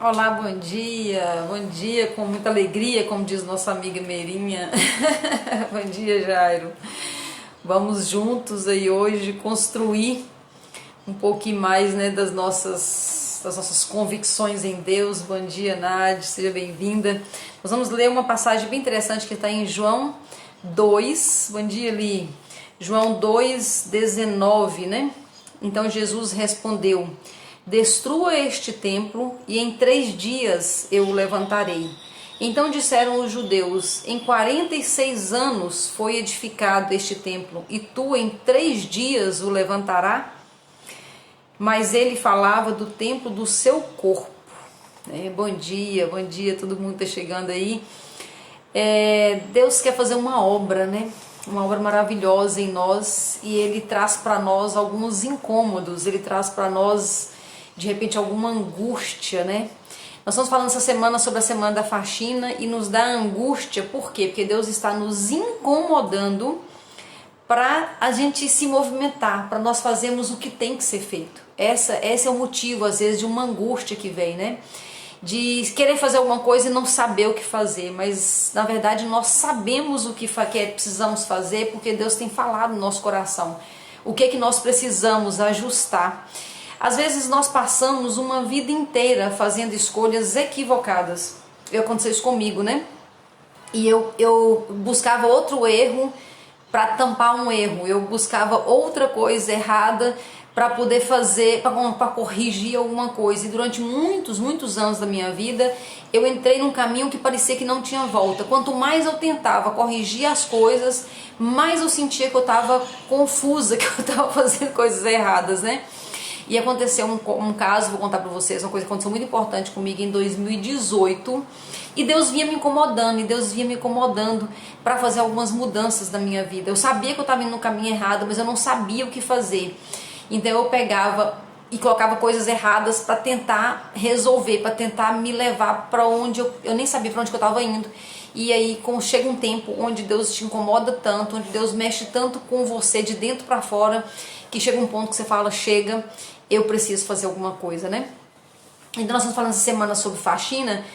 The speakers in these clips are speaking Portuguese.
Olá, bom dia, com muita alegria, como diz nossa amiga Meirinha. Bom dia, Jairo. Vamos juntos aí hoje construir um pouquinho mais, né, das nossas convicções em Deus. Bom dia, Nádia, seja bem-vinda. Nós vamos ler uma passagem bem interessante que está em João 2. Bom dia, Li. João 2:19, né? Então Jesus respondeu: destrua este templo e em 3 dias eu o levantarei. Então disseram os judeus: em 46 anos foi edificado este templo, e tu em 3 dias o levantará? Mas ele falava do templo do seu corpo. Bom dia, todo mundo está chegando aí. Deus quer fazer uma obra, né? Uma obra maravilhosa em nós, e Ele traz para nós alguns incômodos, Ele traz para nós de repente alguma angústia, né? Nós estamos falando essa semana sobre a semana da faxina e nos dá angústia. Por quê? Porque Deus está nos incomodando para a gente se movimentar, para nós fazermos o que tem que ser feito. Esse é o motivo, às vezes, de uma angústia que vem, né? De querer fazer alguma coisa e não saber o que fazer, mas na verdade nós sabemos o que precisamos fazer, porque Deus tem falado no nosso coração o que nós precisamos ajustar. Às vezes nós passamos uma vida inteira fazendo escolhas equivocadas. Aconteceu isso comigo, né? E eu buscava outro erro para tampar um erro, eu buscava outra coisa errada para poder fazer, para corrigir alguma coisa. E durante muitos anos da minha vida, eu entrei num caminho que parecia que não tinha volta. Quanto mais eu tentava corrigir as coisas, mais eu sentia que eu estava confusa, que eu estava fazendo coisas erradas, né? E aconteceu um caso, vou contar para vocês, uma coisa que aconteceu muito importante comigo em 2018. E Deus vinha me incomodando para fazer algumas mudanças na minha vida. Eu sabia que eu estava indo no caminho errado, mas eu não sabia o que fazer. Então eu pegava e colocava coisas erradas para tentar resolver, para tentar me levar para onde eu nem sabia para onde que eu estava indo. E aí chega um tempo onde Deus te incomoda tanto, onde Deus mexe tanto com você de dentro para fora, que chega um ponto que você fala: chega, eu preciso fazer alguma coisa, né? Então nós estamos falando essa semana sobre faxina,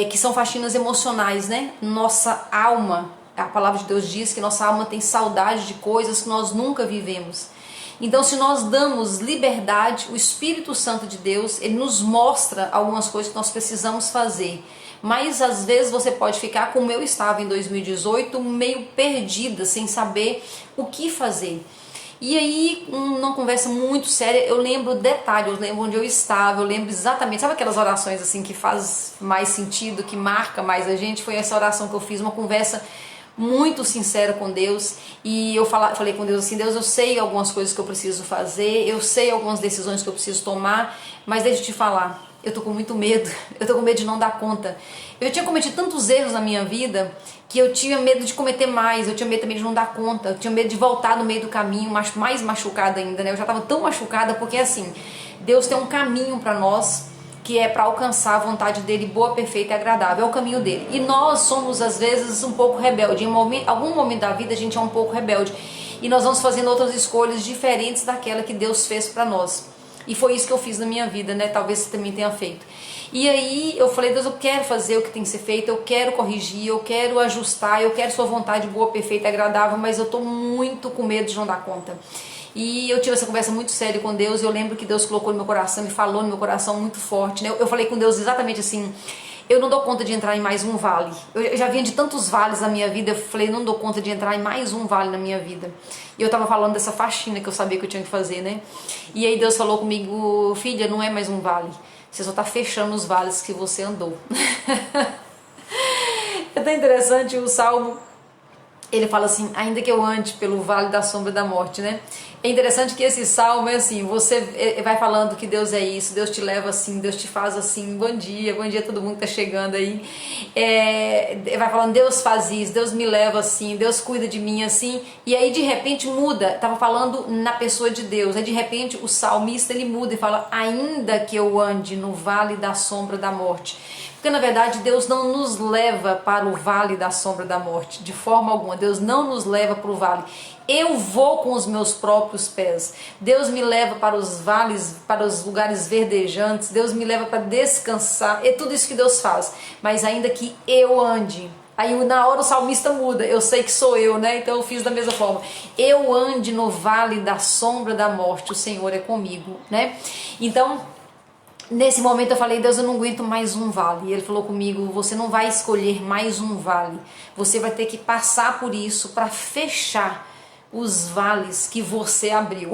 que são faxinas emocionais, né? Nossa alma, a palavra de Deus diz que nossa alma tem saudade de coisas que nós nunca vivemos. Então, se nós damos liberdade, o Espírito Santo de Deus, ele nos mostra algumas coisas que nós precisamos fazer. Mas às vezes você pode ficar como eu estava em 2018, meio perdida, sem saber o que fazer. E aí, numa conversa muito séria, eu lembro detalhes, eu lembro onde eu estava, eu lembro exatamente, sabe aquelas orações assim que faz mais sentido, que marca mais a gente? Foi essa oração que eu fiz, uma conversa muito sincera com Deus, e eu falei com Deus assim: Deus, eu sei algumas coisas que eu preciso fazer, eu sei algumas decisões que eu preciso tomar, mas deixa eu te falar, eu tô com muito medo, eu tô com medo de não dar conta. Eu tinha cometido tantos erros na minha vida que eu tinha medo de cometer mais, eu tinha medo também de não dar conta, eu tinha medo de voltar no meio do caminho, mais machucada ainda, né? Eu já estava tão machucada, porque assim, Deus tem um caminho para nós que é para alcançar a vontade dele boa, perfeita e agradável, é o caminho dele. E nós somos às vezes um pouco rebelde, em algum momento da vida a gente é um pouco rebelde, e nós vamos fazendo outras escolhas diferentes daquela que Deus fez para nós. E foi isso que eu fiz na minha vida, né? Talvez você também tenha feito. E aí eu falei: Deus, eu quero fazer o que tem que ser feito, eu quero corrigir, eu quero ajustar, eu quero sua vontade boa, perfeita e agradável, mas eu tô muito com medo de não dar conta. E eu tive essa conversa muito séria com Deus, e eu lembro que Deus colocou no meu coração, me falou no meu coração muito forte, né? Eu falei com Deus exatamente assim: eu não dou conta de entrar em mais um vale. Eu já vinha de tantos vales na minha vida, eu falei: não dou conta de entrar em mais um vale na minha vida. E eu tava falando dessa faxina que eu sabia que eu tinha que fazer, né? E aí Deus falou comigo: filha, não é mais um vale, você só tá fechando os vales que você andou. É tão interessante o Salmo. Ele fala assim: ainda que eu ande pelo vale da sombra da morte, né? É interessante que esse salmo é assim, você vai falando que Deus é isso, Deus te leva assim, Deus te faz assim, bom dia a todo mundo que tá chegando aí. Vai falando: Deus faz isso, Deus me leva assim, Deus cuida de mim assim. E aí de repente muda, tava falando na pessoa de Deus, aí de repente o salmista ele muda e fala: ainda que eu ande no vale da sombra da morte. Porque na verdade Deus não nos leva para o vale da sombra da morte, de forma alguma. Deus não nos leva para o vale. Eu vou com os meus próprios pés. Deus me leva para os vales, para os lugares verdejantes. Deus me leva para descansar. É tudo isso que Deus faz. Mas ainda que eu ande. Aí na hora o salmista muda. Eu sei que sou eu, né? Então eu fiz da mesma forma. Eu ande no vale da sombra da morte. O Senhor é comigo, né? Então, nesse momento eu falei, Deus, eu não aguento mais um vale. E ele falou comigo, você não vai escolher mais um vale. Você vai ter que passar por isso para fechar os vales que você abriu.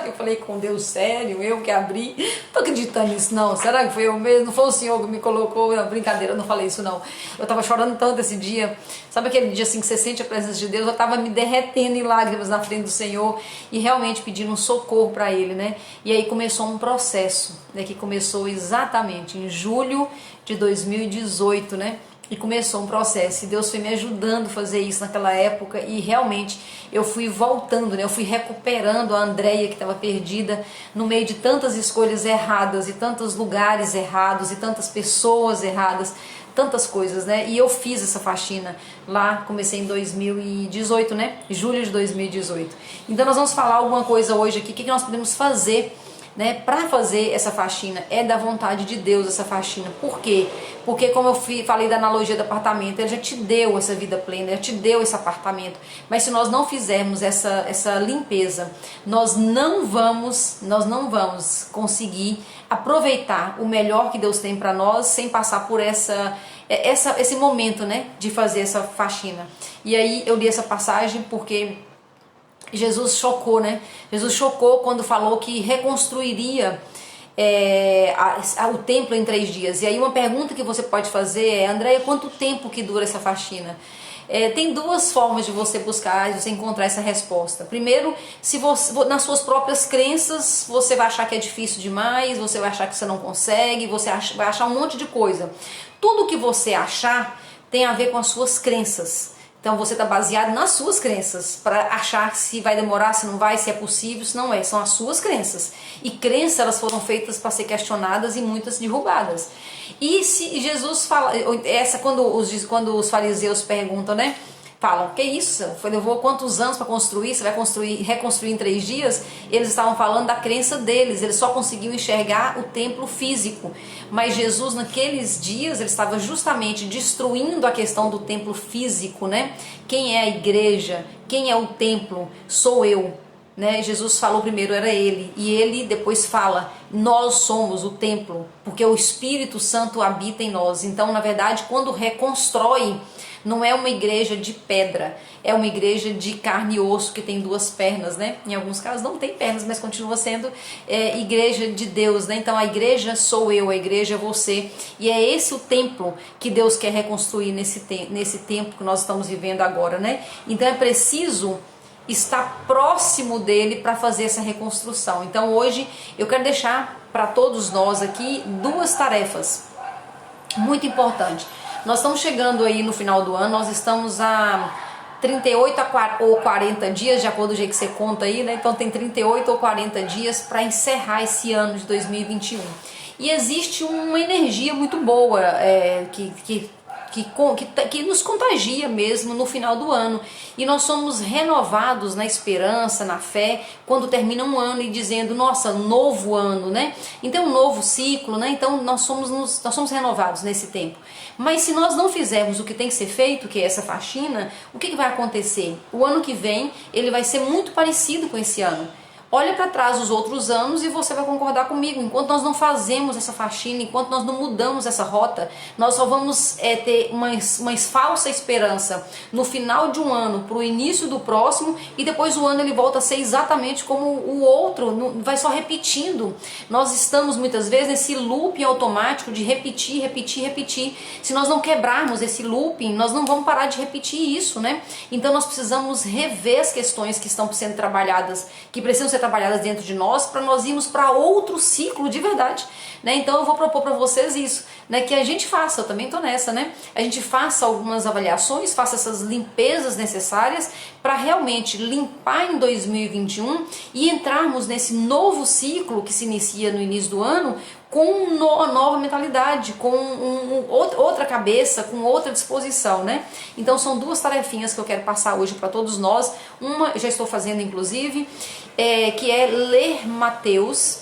Eu falei com Deus, sério? Eu que abri? Não tô acreditando nisso não. Será que foi eu mesmo? Não foi o Senhor que me colocou? Não, brincadeira, eu não falei isso não. Eu tava chorando tanto esse dia. Sabe aquele dia assim que você sente a presença de Deus? Eu tava me derretendo em lágrimas na frente do Senhor e realmente pedindo um socorro para Ele, né? E aí começou um processo, né? Que começou exatamente em julho de 2018, né? E começou um processo, e Deus foi me ajudando a fazer isso naquela época, e realmente eu fui voltando, né? Eu fui recuperando a Andréia que estava perdida no meio de tantas escolhas erradas, e tantos lugares errados, e tantas pessoas erradas, tantas coisas, né? E eu fiz essa faxina lá, comecei em 2018, né? Julho de 2018. Então nós vamos falar alguma coisa hoje aqui, o que nós podemos fazer, né, para fazer essa faxina. É da vontade de Deus essa faxina. Por quê? Porque como eu falei da analogia do apartamento, Ele já te deu essa vida plena, Ele já te deu esse apartamento, mas se nós não fizermos essa limpeza, nós não vamos conseguir aproveitar o melhor que Deus tem para nós sem passar por esse momento, né, de fazer essa faxina. E aí eu li essa passagem porque Jesus chocou, né? Jesus chocou quando falou que reconstruiria o templo em 3 dias. E aí uma pergunta que você pode fazer é, Andréia, quanto tempo que dura essa faxina? Tem 2 formas de você buscar, de você encontrar essa resposta. Primeiro, se você, nas suas próprias crenças, você vai achar que é difícil demais, você vai achar que você não consegue, vai achar um monte de coisa. Tudo que você achar tem a ver com as suas crenças. Então você está baseado nas suas crenças para achar se vai demorar, se não vai, se é possível, se não é. São as suas crenças. E crenças, elas foram feitas para ser questionadas e muitas derrubadas. E se Jesus fala, quando os fariseus perguntam, né? Falam, que isso? Levou quantos anos para construir? Você vai reconstruir em 3 dias? Eles estavam falando da crença deles, eles só conseguiam enxergar o templo físico. Mas Jesus, naqueles dias, ele estava justamente destruindo a questão do templo físico, né? Quem é a igreja? Quem é o templo? Sou eu. Né? Jesus falou primeiro, era ele, e ele depois fala, nós somos o templo, porque o Espírito Santo habita em nós. Então, na verdade, quando reconstrói, não é uma igreja de pedra, é uma igreja de carne e osso que tem 2 pernas, né? Em alguns casos não tem pernas, mas continua sendo igreja de Deus, né? Então a igreja sou eu, a igreja é você, e é esse o templo que Deus quer reconstruir nesse tempo que nós estamos vivendo agora, né? Então é preciso estar próximo dele para fazer essa reconstrução. Então hoje eu quero deixar para todos nós aqui 2 tarefas muito importantes. Nós estamos chegando aí no final do ano, nós estamos a 38 ou 40 dias, de acordo com o jeito que você conta aí, né? Então tem 38 ou 40 dias para encerrar esse ano de 2021. E existe uma energia muito boa que nos contagia mesmo no final do ano, e nós somos renovados na esperança, na fé, quando termina um ano e dizendo, nossa, novo ano, né? Então um novo ciclo, né? Então nós somos renovados nesse tempo. Mas se nós não fizermos o que tem que ser feito, que é essa faxina, o que vai acontecer? O ano que vem, ele vai ser muito parecido com esse ano. Olha para trás os outros anos e você vai concordar comigo. Enquanto nós não fazemos essa faxina, enquanto nós não mudamos essa rota, nós só vamos ter uma falsa esperança no final de um ano para o início do próximo, e depois o ano ele volta a ser exatamente como o outro, vai só repetindo. Nós estamos muitas vezes nesse looping automático de repetir, repetir, repetir. Se nós não quebrarmos esse looping, nós não vamos parar de repetir isso, né? Então nós precisamos rever as questões que estão sendo trabalhadas, que precisam ser trabalhadas dentro de nós, para nós irmos para outro ciclo de verdade, né? Então eu vou propor para vocês isso, né? Que a gente faça, eu também estou nessa, né? A gente faça algumas avaliações, faça essas limpezas necessárias para realmente limpar em 2021 e entrarmos nesse novo ciclo que se inicia no início do ano com uma nova mentalidade, com outra cabeça, com outra disposição, né? Então são duas tarefinhas que eu quero passar hoje para todos nós. Uma eu já estou fazendo inclusive, que é ler Mateus.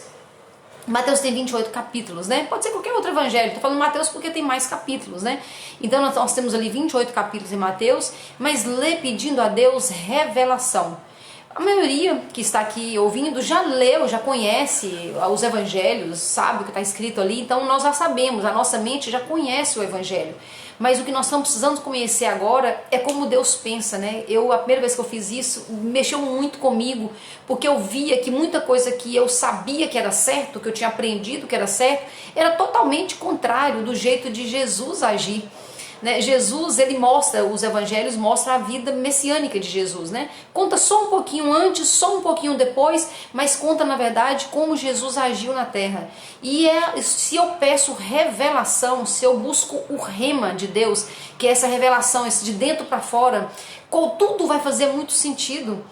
Mateus tem 28 capítulos, né? Pode ser qualquer outro evangelho, tô falando Mateus porque tem mais capítulos, né? Então nós temos ali 28 capítulos em Mateus, mas lê pedindo a Deus revelação. A maioria que está aqui ouvindo já leu, já conhece os evangelhos, sabe o que está escrito ali, então nós já sabemos, a nossa mente já conhece o evangelho. Mas o que nós estamos precisando conhecer agora é como Deus pensa, né? A primeira vez que eu fiz isso, mexeu muito comigo, porque eu via que muita coisa que eu sabia que era certo, que eu tinha aprendido que era certo, era totalmente contrário do jeito de Jesus agir. Né? Jesus, ele mostra, os evangelhos mostram a vida messiânica de Jesus, né? Conta só um pouquinho antes, só um pouquinho depois, mas conta na verdade como Jesus agiu na terra. E se eu peço revelação, se eu busco o rema de Deus, que é essa revelação, esse de dentro para fora, tudo vai fazer muito sentido.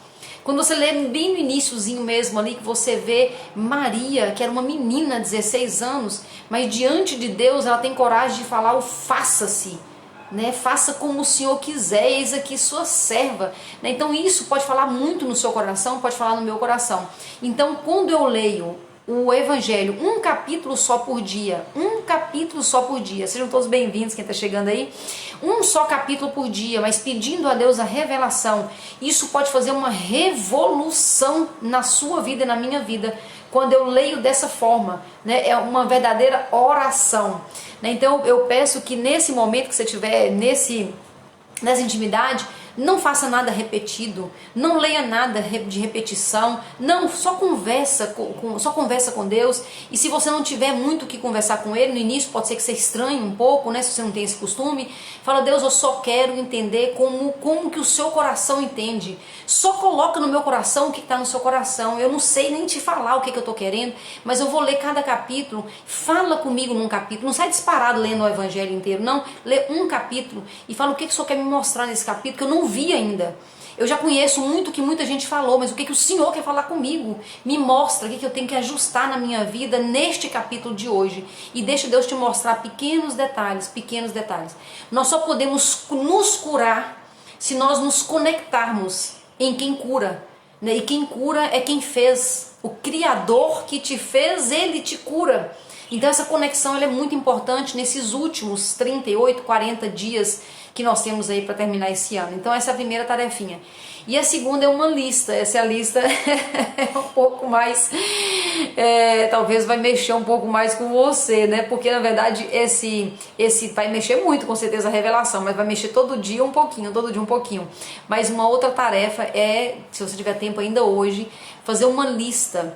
Quando você lê bem no iniciozinho mesmo ali, que você vê Maria, que era uma menina de 16 anos, mas diante de Deus ela tem coragem de falar o faça-se. Né? Faça como o Senhor quiser, eis aqui sua serva. Né? Então isso pode falar muito no seu coração, pode falar no meu coração. Então quando eu leio o Evangelho, um capítulo só por dia, sejam todos bem-vindos quem está chegando aí, um só capítulo por dia, mas pedindo a Deus a revelação, isso pode fazer uma revolução na sua vida e na minha vida, quando eu leio dessa forma, né? É uma verdadeira oração. Né? Então eu peço que nesse momento que você estiver nessa intimidade, não faça nada repetido, não leia nada de repetição, não, só conversa com Deus. E se você não tiver muito o que conversar com Ele, no início pode ser que você estranhe um pouco, né, se você não tem esse costume, fala: Deus, eu só quero entender como que o seu coração entende, só coloca no meu coração o que está no seu coração. Eu não sei nem te falar o que eu estou querendo, mas eu vou ler cada capítulo, fala comigo num capítulo, não sai disparado lendo o Evangelho inteiro, não, lê um capítulo e fala o que o Senhor quer me mostrar nesse capítulo, que eu não vi ainda. Eu já conheço muito o que muita gente falou, mas o que o Senhor quer falar comigo? Me mostra o que eu tenho que ajustar na minha vida neste capítulo de hoje. E deixa Deus te mostrar pequenos detalhes, pequenos detalhes. Nós só podemos nos curar se nós nos conectarmos em quem cura. Né? E quem cura é quem fez. O Criador que te fez, Ele te cura. Então essa conexão ela é muito importante nesses últimos 38, 40 dias que nós temos aí para terminar esse ano. Então essa é a primeira tarefinha. E a segunda é uma lista. Essa lista é um pouco mais, talvez vai mexer um pouco mais com você, né? Porque na verdade esse vai mexer muito, com certeza, a revelação, mas vai mexer todo dia um pouquinho, Mas uma outra tarefa é, se você tiver tempo ainda hoje, fazer uma lista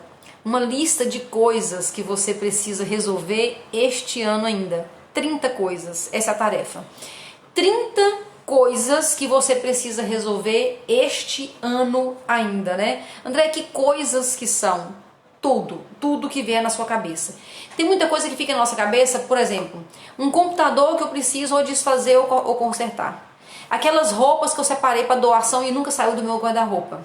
de coisas que você precisa resolver este ano ainda. 30 coisas, essa é a tarefa. 30 coisas que você precisa resolver este ano ainda, né? André, que coisas que são? Tudo que vier na sua cabeça. Tem muita coisa que fica na nossa cabeça, por exemplo, um computador que eu preciso ou desfazer ou consertar. Aquelas roupas que eu separei para doação e nunca saiu do meu guarda-roupa.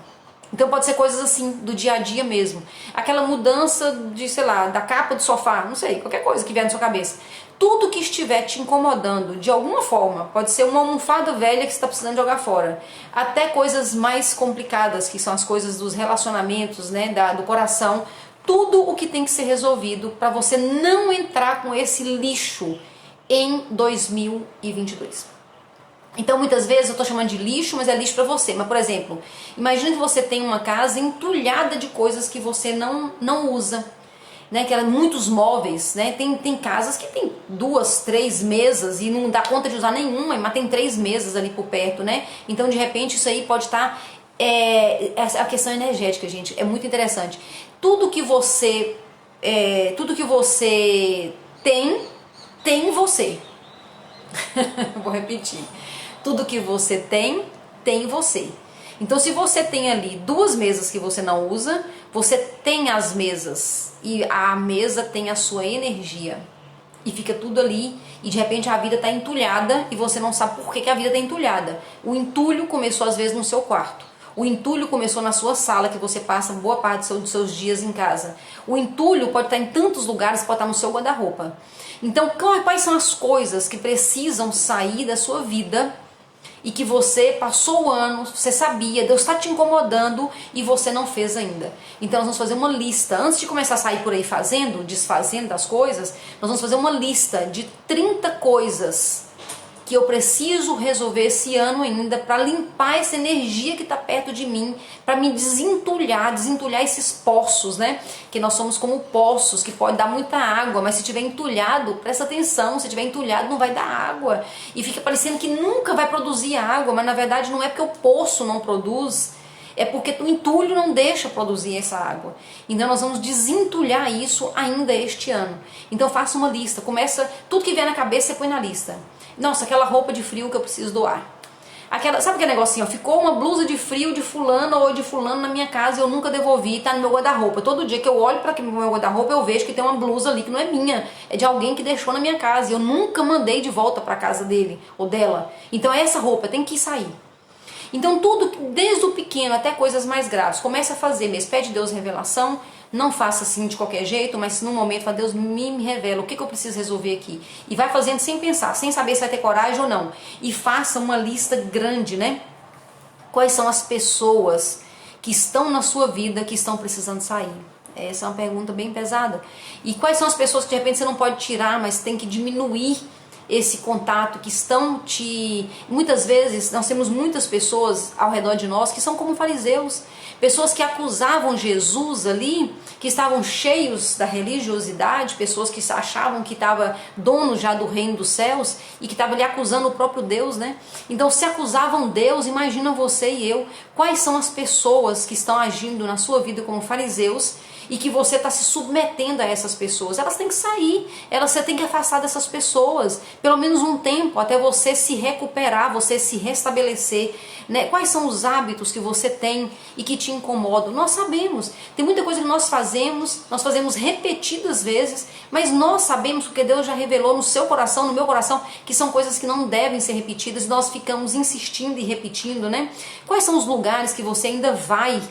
Então pode ser coisas assim, do dia a dia mesmo. Aquela mudança de, sei lá, da capa do sofá, não sei, qualquer coisa que vier na sua cabeça. Tudo que estiver te incomodando de alguma forma, pode ser uma almofada velha que você está precisando jogar fora, até coisas mais complicadas, que são as coisas dos relacionamentos, né, do coração, tudo o que tem que ser resolvido para você não entrar com esse lixo em 2022. Então muitas vezes eu estou chamando de lixo, mas é lixo para você. Mas por exemplo, imagine que você tem uma casa entulhada de coisas que você não usa, né? Que eram muitos móveis, né? Tem casas que tem 2, 3 mesas e não dá conta de usar nenhuma, mas tem 3 mesas ali por perto, né? Então de repente isso aí pode estar a questão energética, gente, é muito interessante. Tudo que você tem você. Vou repetir. Tudo que você tem você. Então se você tem ali 2 mesas que você não usa, você tem as mesas e a mesa tem a sua energia e fica tudo ali e de repente a vida está entulhada e você não sabe por que a vida está entulhada. O entulho começou às vezes no seu quarto, O entulho começou na sua sala, que você passa boa parte dos seus dias em casa. O entulho pode estar em tantos lugares, pode estar no seu guarda-roupa. Então, quais são as coisas que precisam sair da sua vida e que você passou o ano, você sabia, Deus está te incomodando e você não fez ainda? Então nós vamos fazer uma lista, antes de começar a sair por aí fazendo, desfazendo das coisas, nós vamos fazer uma lista de 30 coisas que eu preciso resolver esse ano ainda para limpar essa energia que está perto de mim, para me desentulhar esses poços, né? Que nós somos como poços, que pode dar muita água, mas se tiver entulhado, presta atenção, se tiver entulhado não vai dar água. E fica parecendo que nunca vai produzir água, mas na verdade não é porque o poço não produz, é porque o entulho não deixa produzir essa água. Então nós vamos desentulhar isso ainda este ano. Então faça uma lista, começa, tudo que vier na cabeça você põe na lista. Nossa, aquela roupa de frio que eu preciso doar. Sabe aquele negocinho, ó, ficou uma blusa de frio de fulano ou de fulano na minha casa e eu nunca devolvi, tá no meu guarda-roupa. Todo dia que eu olho para o meu guarda-roupa eu vejo que tem uma blusa ali que não é minha, é de alguém que deixou na minha casa e eu nunca mandei de volta para casa dele ou dela. Então essa roupa tem que sair. Então tudo, desde o pequeno até coisas mais graves, começa a fazer mesmo, pede Deus revelação, não faça assim de qualquer jeito, mas no momento fala, Deus me revela, o que eu preciso resolver aqui? E vai fazendo sem pensar, sem saber se vai ter coragem ou não. E faça uma lista grande, né? Quais são as pessoas que estão na sua vida que estão precisando sair? Essa é uma pergunta bem pesada. E quais são as pessoas que de repente você não pode tirar, mas tem que diminuir esse contato, que estão te... Muitas vezes nós temos muitas pessoas ao redor de nós que são como fariseus, pessoas que acusavam Jesus ali, que estavam cheios da religiosidade, pessoas que achavam que estava dono já do reino dos céus e que estavam ali acusando o próprio Deus, né? Então se acusavam Deus, imagina você e eu, quais são as pessoas que estão agindo na sua vida como fariseus e que você está se submetendo a essas pessoas? Elas têm que sair, você tem que afastar dessas pessoas, pelo menos um tempo, até você se recuperar, você se restabelecer, né? Quais são os hábitos que você tem e que te incomodam? Nós sabemos, tem muita coisa que nós fazemos repetidas vezes, mas nós sabemos, porque Deus já revelou no seu coração, no meu coração, que são coisas que não devem ser repetidas e nós ficamos insistindo e repetindo, né? Quais são os lugares que você ainda vai?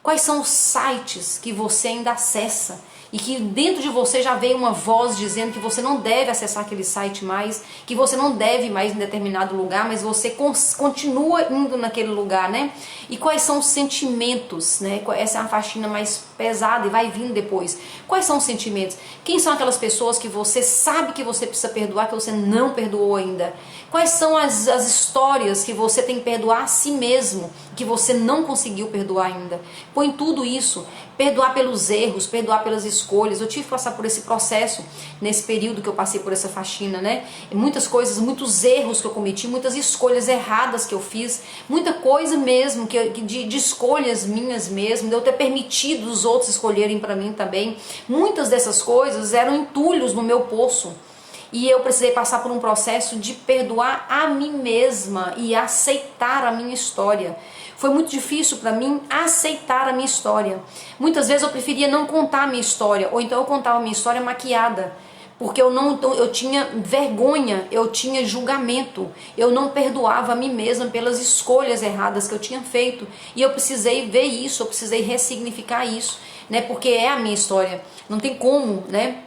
Quais são os sites que você ainda acessa e que dentro de você já veio uma voz dizendo que você não deve acessar aquele site mais, que você não deve mais em determinado lugar, mas você continua indo naquele lugar, né? E quais são os sentimentos, né? Essa é uma faxina mais pesada e vai vindo depois. Quais são os sentimentos? Quem são aquelas pessoas que você sabe que você precisa perdoar, que você não perdoou ainda? Quais são as histórias que você tem que perdoar a si mesmo, que você não conseguiu perdoar ainda? Põe tudo isso, perdoar pelos erros, perdoar pelas escolhas. Eu tive que passar por esse processo nesse período que eu passei por essa faxina, né? Muitas coisas, muitos erros que eu cometi, muitas escolhas erradas que eu fiz, muita coisa mesmo de escolhas minhas mesmo, de eu ter permitido os outros escolherem para mim também. Muitas dessas coisas eram entulhos no meu poço. E eu precisei passar por um processo de perdoar a mim mesma e aceitar a minha história. Foi muito difícil para mim aceitar a minha história. Muitas vezes eu preferia não contar a minha história, ou então eu contava a minha história maquiada, porque eu tinha vergonha, eu tinha julgamento, eu não perdoava a mim mesma pelas escolhas erradas que eu tinha feito. E eu precisei ver isso, eu precisei ressignificar isso, né? Porque é a minha história, não tem como, né?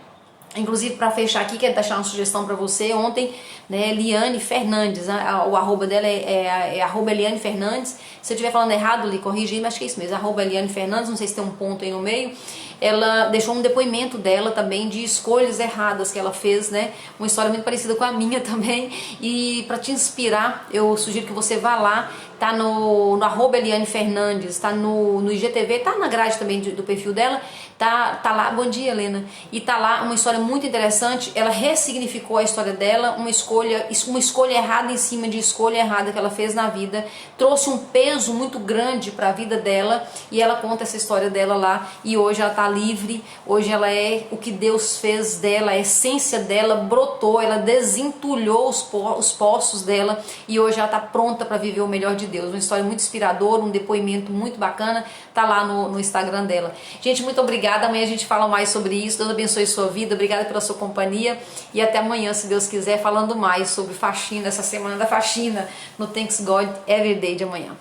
Inclusive, para fechar aqui, quero deixar uma sugestão para você. Ontem, né, Eliane Fernandes, o arroba dela é arroba Eliane Fernandes. Se eu estiver falando errado, lhe corrigir, mas acho que é isso mesmo, arroba Eliane Fernandes, não sei se tem um ponto aí no meio. Ela deixou um depoimento dela também de escolhas erradas que ela fez, né? Uma história muito parecida com a minha também. E para te inspirar, eu sugiro que você vá lá, tá no arroba Eliane Fernandes, tá no IGTV, tá na grade também do perfil dela, tá lá, bom dia Helena, e tá lá uma história muito interessante. Ela ressignificou a história dela, uma escolha errada em cima de escolha errada que ela fez na vida, trouxe um peso muito grande para a vida dela, e ela conta essa história dela lá, e hoje ela tá livre, hoje ela é o que Deus fez dela, a essência dela brotou, ela desentulhou os poços dela, e hoje ela tá pronta para viver o melhor de Deus. Uma história muito inspiradora, um depoimento muito bacana, tá lá no Instagram dela. Gente, muito obrigada, amanhã a gente fala mais sobre isso. Deus abençoe sua vida, obrigada pela sua companhia e até amanhã, se Deus quiser, falando mais sobre faxina, essa semana da faxina no Thanks God Every Day de amanhã.